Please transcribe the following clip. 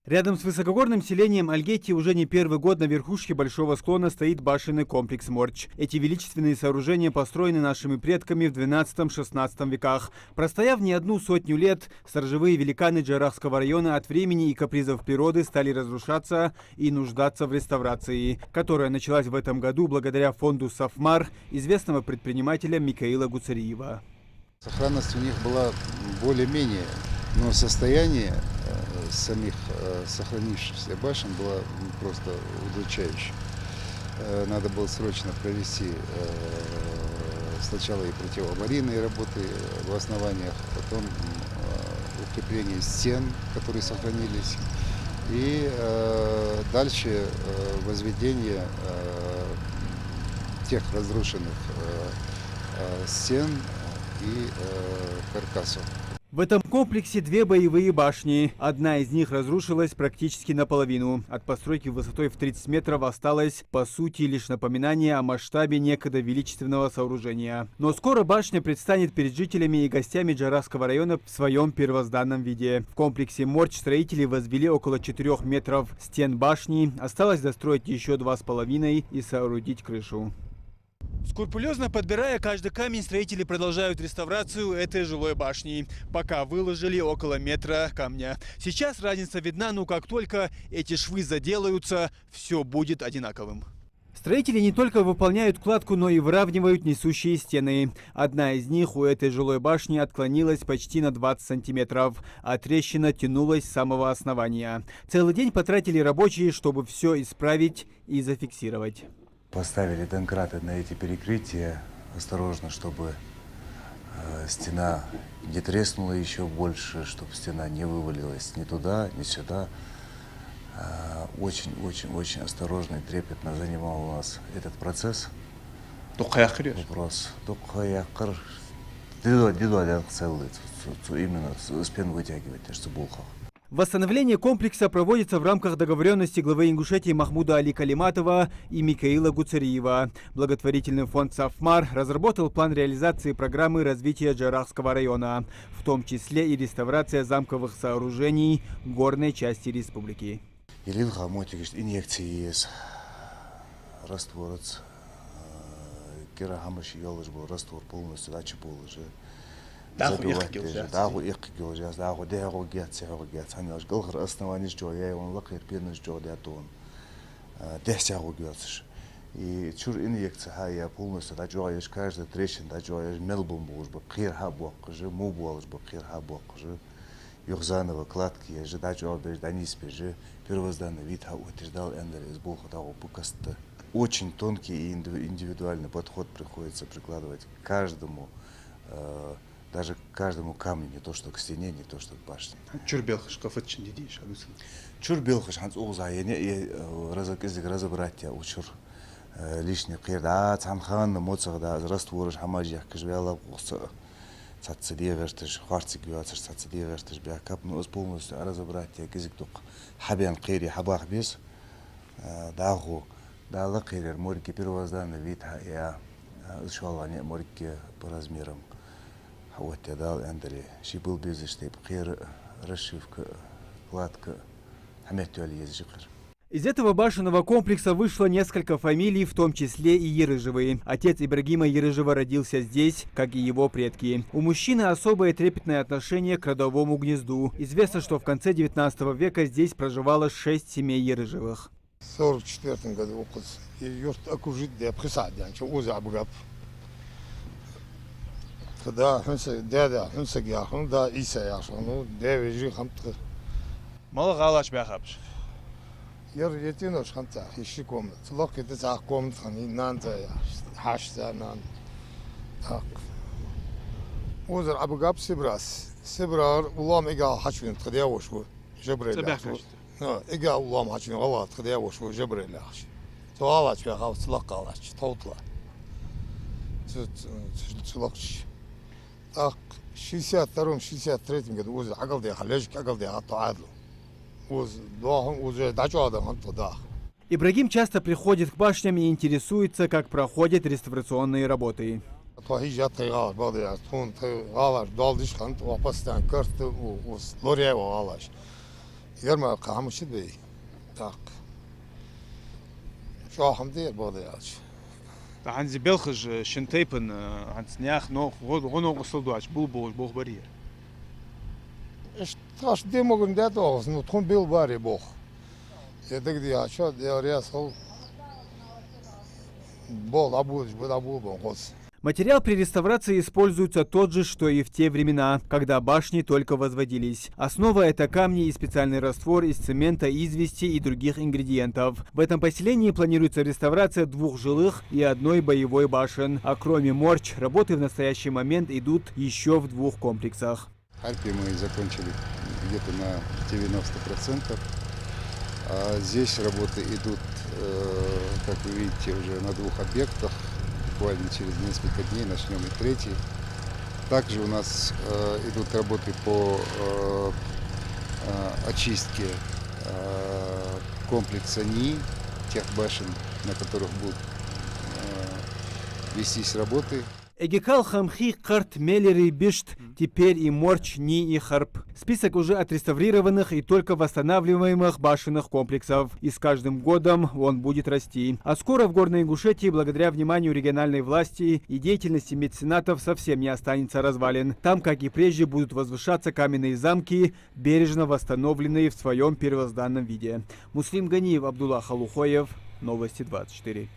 Рядом с высокогорным селением Альгети уже не первый год на верхушке большого склона стоит башенный комплекс Морч. Эти величественные сооружения построены нашими предками в XII-XVI веках. Простояв не одну сотню лет, сторожевые великаны Джарахского района от времени и капризов природы стали разрушаться и нуждаться в реставрации, которая началась в этом году благодаря фонду «Сафмар» известного предпринимателя Микаила Гуцериева. Сохранность у них была более-менее, но состояние самих сохранившихся башен было просто удручающее. Надо было срочно провести сначала и противоаварийные работы в основаниях, потом укрепление стен, которые сохранились, и дальше возведение тех разрушенных стен и каркасов. В этом комплексе две боевые башни. Одна из них разрушилась практически наполовину. От постройки высотой в 30 метров осталось, по сути, лишь напоминание о масштабе некогда величественного сооружения. Но скоро башня предстанет перед жителями и гостями Джарахского района в своем первозданном виде. В комплексе Морч строители возвели около 4 метров стен башни. Осталось достроить еще 2,5 и соорудить крышу. Скрупулезно подбирая каждый камень, строители продолжают реставрацию этой жилой башни. Пока выложили около метра камня. Сейчас разница видна, но как только эти швы заделаются, все будет одинаковым. Строители не только выполняют кладку, но и выравнивают несущие стены. Одна из них у этой жилой башни отклонилась почти на 20 сантиметров, а трещина тянулась с самого основания. Целый день потратили рабочие, чтобы все исправить и зафиксировать. Поставили донкраты на эти перекрытия осторожно, чтобы стена не треснула еще больше, чтобы стена не вывалилась ни туда, ни сюда. Очень осторожно и трепетно занимал у нас этот процесс. Вопрос. Именно спину вытягивать, чтобы булхал. Восстановление комплекса проводится в рамках договоренности главы Ингушетии Махмуда Али Калиматова и Микаила Гуцериева. Благотворительный фонд «Сафмар» разработал план реализации программы развития Джарахского района, в том числе и реставрация замковых сооружений горной части республики. Инъекции есть, растворец, керахамыш елыш был, раствор полностью, дача был уже. Забивать даже, дагу их геозиас, дагу дагу геоцеогиас, они аж галхар основание что я он лакер пирный что я тон, десягу геоциш. И чур инъекция я полностью дачуаешь каждый трещин дачуаешь мелбом будешь бы кир хабок же, мубуалж бы кир хабок же, юхзаново кладки я же дачуал без даниспе же, первозданный вид утверждал эндер из булха дагу покаста. Очень тонкий и индивидуальный подход приходится прикладывать к каждому. Даже к каждому камню, не то что к стене, не то что к башне. Чурбелхаш, кафетчин дидиш, агусын. Чурбелхаш, ханс угзайне, и разобрать я учур лишний кирда, цанхан, моцагда, растворыш, хамаджих, кожвела, цацидиверштыш, хварцик вятыш, цацидиверштыш, бякап, но полностью разобрать я кизик тук хабян кири, хабах без, дагу, дала кирер, морьки первозданный вид, я шала не морьки по размерам. Вот я дал Андре, she был без штеб, кир, расшивка, кладка, хаметуаль языкер. Из этого башенного комплекса вышло несколько фамилий, в том числе и Ерыжевы. Отец Ибрагима Ерыжева родился здесь, как и его предки. У мужчины особое трепетное отношение к родовому гнезду. Известно, что в конце 19 века здесь проживало 6 семей Ерыжевых. В 1944 году окуз, и юрт окужит де присад, уза абгаб. Да, да, яхун, да, иса яхун, да, вижу хамтр. Мало галач бяхабш. Яр етинош хамта, ищи комнат. Лок это за комнат, они нанта хашта нан. Так. Узар абгаб сибрас. Сибрар улам ига хачвин тхадяош бу. Жабрелах. Ну, ига улам хачвин гала тхадяош бу жабрелах. Туалач бяхав тлакалач, толтла. Тлакч. Так, в 62-63 году уже агалдия халежик, агалдия атуадлу. Уже дачуадам антуда. Ибрагим часто приходит к башням и интересуется, как проходят реставрационные работы. Yerma kamışı bey. Tak. Şahım değil bu da yaç. عندي بلخج شنتيبن عند سنياخ نو غنو قصدواش بول بوخ برير Taş demogun da doğuz. Nutkun bil bari boh. Yedik diye şu diye sol. Bol abuj, bu abu bon. Материал при реставрации используется тот же, что и в те времена, когда башни только возводились. Основа — это камни и специальный раствор из цемента, извести и других ингредиентов. В этом поселении планируется реставрация 2 жилых и 1 боевой башен. А кроме Морч, работы в настоящий момент идут еще в 2 комплексах. Харькове мы закончили где-то на 90%. А здесь работы идут, как вы видите, уже на 2 объектах. Буквально через несколько дней начнем и 3. Также у нас идут работы по очистке комплекса НИИ, тех башен, на которых будут вестись работы. Эгекал, Хамхи, Карт, Меллер и Бишт, теперь и Морч, Ни и Харп. Список уже отреставрированных и только восстанавливаемых башенных комплексов. И с каждым годом он будет расти. А скоро в Горной Ингушетии, благодаря вниманию региональной власти и деятельности меценатов, совсем не останется развалин. Там, как и прежде, будут возвышаться каменные замки, бережно восстановленные в своем первозданном виде. Муслим Ганиев, Абдулла Халухоев, Новости 24.